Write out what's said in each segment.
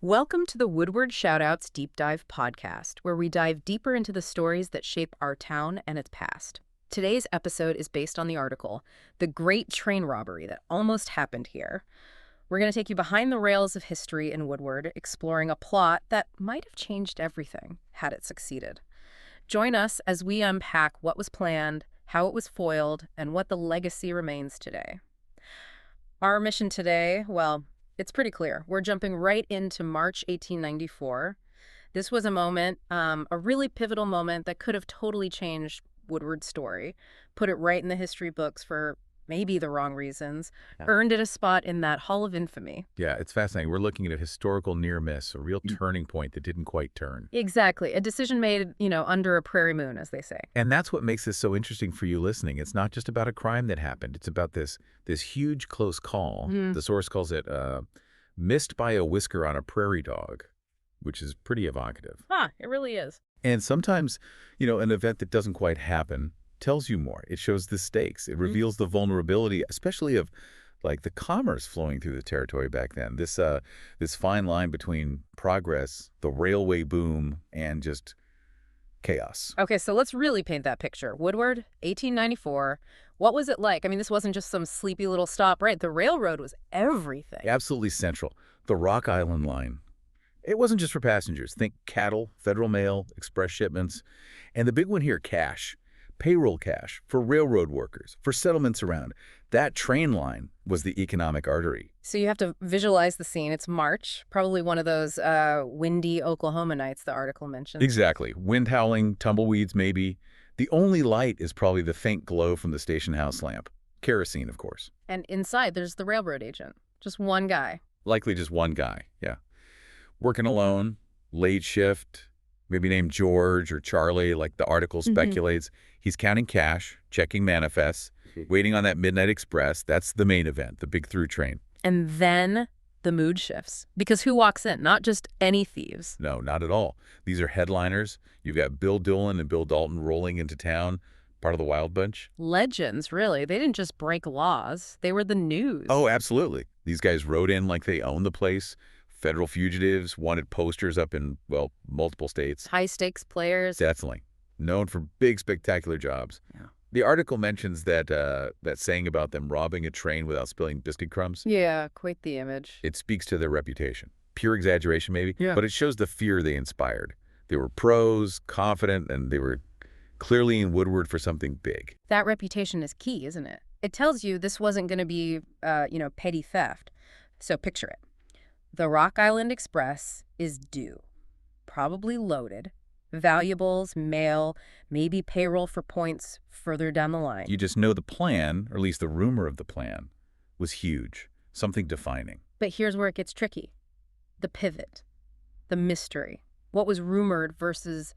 Welcome to the Woodward Shoutouts Deep Dive podcast, where we dive deeper into the stories that shape our town and its past. Today's episode is based on the article, The Great Train Robbery That Almost Happened Here. We're going to take you behind the rails of history in Woodward, exploring a plot that might have changed everything had it succeeded. Join us as we unpack what was planned, how it was foiled, and what the legacy remains today. Our mission today, well, it's pretty clear. We're jumping right into March 1894. This was a moment, a really pivotal moment that could have totally changed Woodward's story, put it right in the history books for maybe the wrong reasons, earned it a spot in that Hall of Infamy. Yeah, it's fascinating. We're looking at a historical near miss, a real turning point that didn't quite turn. Exactly. A decision made, under a prairie moon, as they say. And that's what makes this so interesting for you listening. It's not just about a crime that happened. It's about this huge close call. The source calls it missed by a whisker on a prairie dog, which is pretty evocative. It really is. And sometimes, an event that doesn't quite happen tells you more. It shows the stakes. It reveals the vulnerability, especially of like the commerce flowing through the territory back then. This fine line between progress, the railway boom, and just chaos. Okay, so let's really paint that picture. Woodward, 1894. What was it like? I mean, this wasn't just some sleepy little stop, right? The railroad was everything. Absolutely central. The Rock Island line. It wasn't just for passengers. Think cattle, federal mail, express shipments. And the big one here, cash. Payroll cash for railroad workers, for settlements around. That train line was the economic artery. So you have to visualize the scene. It's March, probably one of those windy Oklahoma nights the article mentioned. Exactly. Wind howling, tumbleweeds maybe. The only light is probably the faint glow from the station house lamp. Kerosene, of course. And inside, there's the railroad agent. Just one guy. Likely just one guy, yeah. Working alone, late shift, maybe named George or Charlie, like the article speculates. He's counting cash, checking manifests, waiting on that midnight express. That's the main event, the big through train. And then the mood shifts. Because who walks in? Not just any thieves. No, not at all. These are headliners. You've got Bill Doolin and Bill Dalton rolling into town, part of the Wild Bunch. Legends, really. They didn't just break laws. They were the news. Oh, absolutely. These guys rode in like they owned the place. Federal fugitives, wanted posters up in, well, multiple states. High-stakes players. Definitely. Known for big, spectacular jobs. Yeah. The article mentions that saying about them robbing a train without spilling biscuit crumbs. Yeah, quite the image. It speaks to their reputation. Pure exaggeration, maybe, Yeah. but it shows the fear they inspired. They were pros, confident, and they were clearly in Woodward for something big. That reputation is key, isn't it? It tells you this wasn't going to be, petty theft. So picture it. The Rock Island Express is due, probably loaded, valuables, mail, maybe payroll for points further down the line. You just know the plan, or at least the rumor of the plan, was huge, something defining. But here's where it gets tricky. The pivot, the mystery, what was rumored versus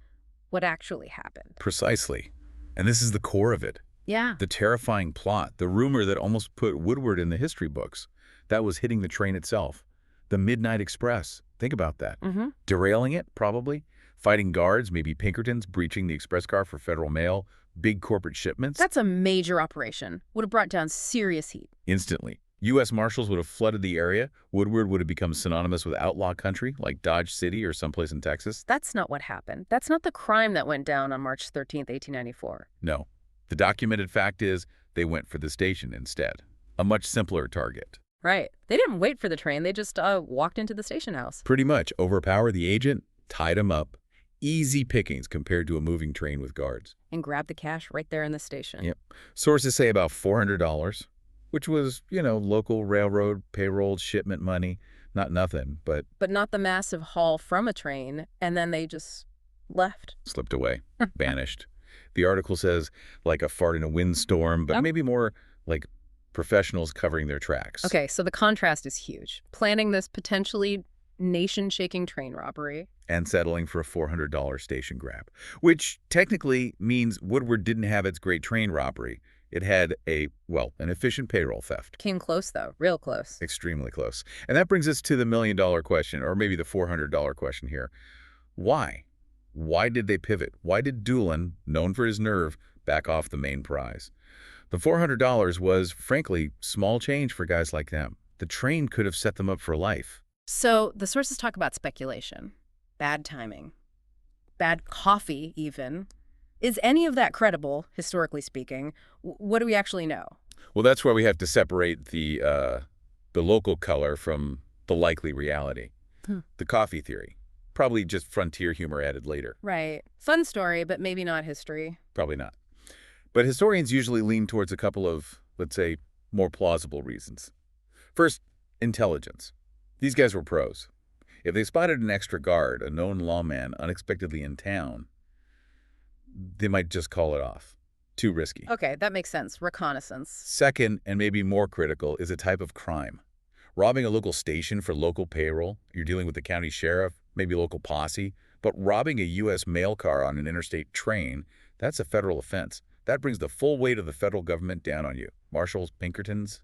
what actually happened. Precisely. And this is the core of it. Yeah. The terrifying plot, the rumor that almost put Woodward in the history books. That was hitting the train itself. The Midnight Express. Think about that. Derailing it, probably. Fighting guards, maybe Pinkertons, breaching the express car for federal mail. Big corporate shipments. That's a major operation. Would have brought down serious heat. Instantly. U.S. Marshals would have flooded the area. Woodward would have become synonymous with outlaw country, like Dodge City or someplace in Texas. That's not what happened. That's not the crime that went down on March 13th, 1894. No. The documented fact is they went for the station instead. A much simpler target. Right. They didn't wait for the train. They just walked into the station house. Pretty much. Overpower the agent, tied him up. Easy pickings compared to a moving train with guards. And grab the cash right there in the station. Yep. Sources say about $400, which was, local railroad payroll shipment money. Not nothing, but not the massive haul from a train, and then they just left. Slipped away, vanished. The article says like a fart in a windstorm, but maybe more like professionals covering their tracks. Okay, so the contrast is huge. Planning this potentially nation-shaking train robbery. And settling for a $400 station grab, which technically means Woodward didn't have its great train robbery. It had an efficient payroll theft. Came close, though. Real close. Extremely close. And that brings us to the $1,000,000 question, or maybe the $400 question here. Why? Why did they pivot? Why did Doolin, known for his nerve, back off the main prize? The $400 was, frankly, small change for guys like them. The train could have set them up for life. So the sources talk about speculation, bad timing, bad coffee even. Is any of that credible, historically speaking? What do we actually know? Well, that's where we have to separate the local color from the likely reality. Hmm. The coffee theory. Probably just frontier humor added later. Right. Fun story, but maybe not history. Probably not. But historians usually lean towards a couple of, let's say, more plausible reasons. First, intelligence. These guys were pros. If they spotted an extra guard, a known lawman, unexpectedly in town, they might just call it off. Too risky. Okay, that makes sense. Reconnaissance. Second, and maybe more critical, is a type of crime. Robbing a local station for local payroll, you're dealing with the county sheriff, maybe local posse, but robbing a U.S. mail car on an interstate train, that's a federal offense. That brings the full weight of the federal government down on you. Marshals, Pinkertons,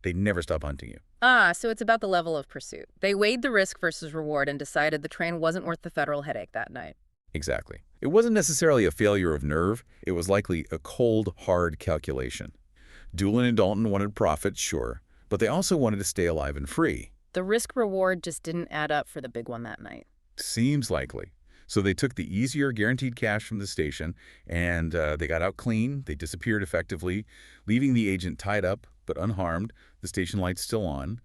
they never stop hunting you. Ah, so it's about the level of pursuit. They weighed the risk versus reward and decided the train wasn't worth the federal headache that night. Exactly. It wasn't necessarily a failure of nerve. It was likely a cold, hard calculation. Doolin and Dalton wanted profit, sure, but they also wanted to stay alive and free. The risk-reward just didn't add up for the big one that night. Seems likely. So they took the easier guaranteed cash from the station, and they got out clean. They disappeared effectively, leaving the agent tied up but unharmed, the station lights still on.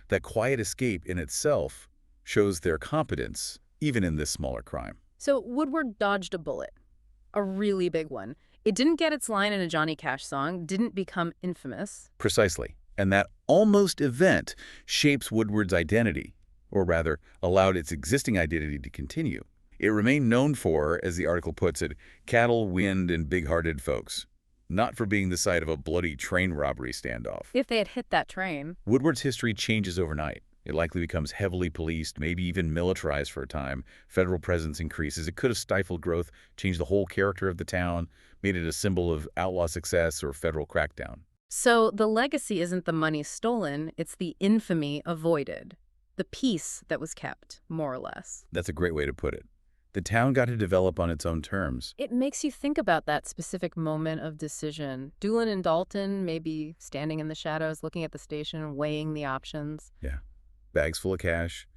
That quiet escape in itself shows their competence, even in this smaller crime. So Woodward dodged a bullet. A really big one. It didn't get its line in a Johnny Cash song, didn't become infamous. Precisely. And that almost event shapes Woodward's identity, or rather, allowed its existing identity to continue. It remained known for, as the article puts it, cattle, wind, and big-hearted folks. Not for being the site of a bloody train robbery standoff. If they had hit that train. Woodward's history changes overnight. It likely becomes heavily policed, maybe even militarized for a time. Federal presence increases. It could have stifled growth, changed the whole character of the town, made it a symbol of outlaw success or federal crackdown. So the legacy isn't the money stolen, it's the infamy avoided. The peace that was kept, more or less. That's a great way to put it. The town got to develop on its own terms. It makes you think about that specific moment of decision. Doolin and Dalton maybe standing in the shadows, looking at the station, weighing the options. Yeah, bags full of cash,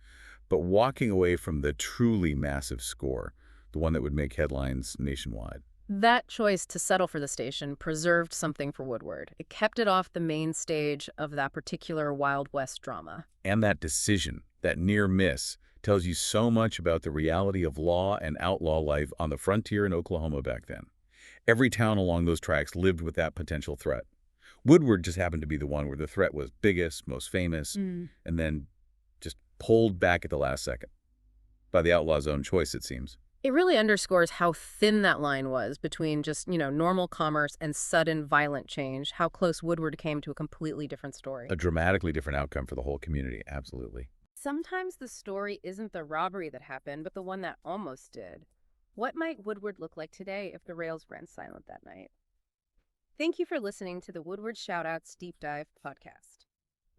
but walking away from the truly massive score, the one that would make headlines nationwide. That choice to settle for the station preserved something for Woodward. It kept it off the main stage of that particular Wild West drama. And that decision, that near miss, tells you so much about the reality of law and outlaw life on the frontier in Oklahoma back then. Every town along those tracks lived with that potential threat. Woodward just happened to be the one where the threat was biggest, most famous, and then just pulled back at the last second. By the outlaw's own choice, it seems. It really underscores how thin that line was between just, normal commerce and sudden violent change, how close Woodward came to a completely different story. A dramatically different outcome for the whole community, absolutely. Sometimes the story isn't the robbery that happened, but the one that almost did. What might Woodward look like today if the rails ran silent that night? Thank you for listening to the Woodward Shoutouts Deep Dive podcast.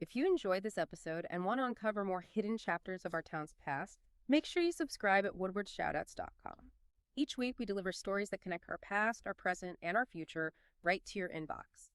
If you enjoyed this episode and want to uncover more hidden chapters of our town's past, make sure you subscribe at woodwardshoutouts.com. Each week we deliver stories that connect our past, our present, and our future right to your inbox.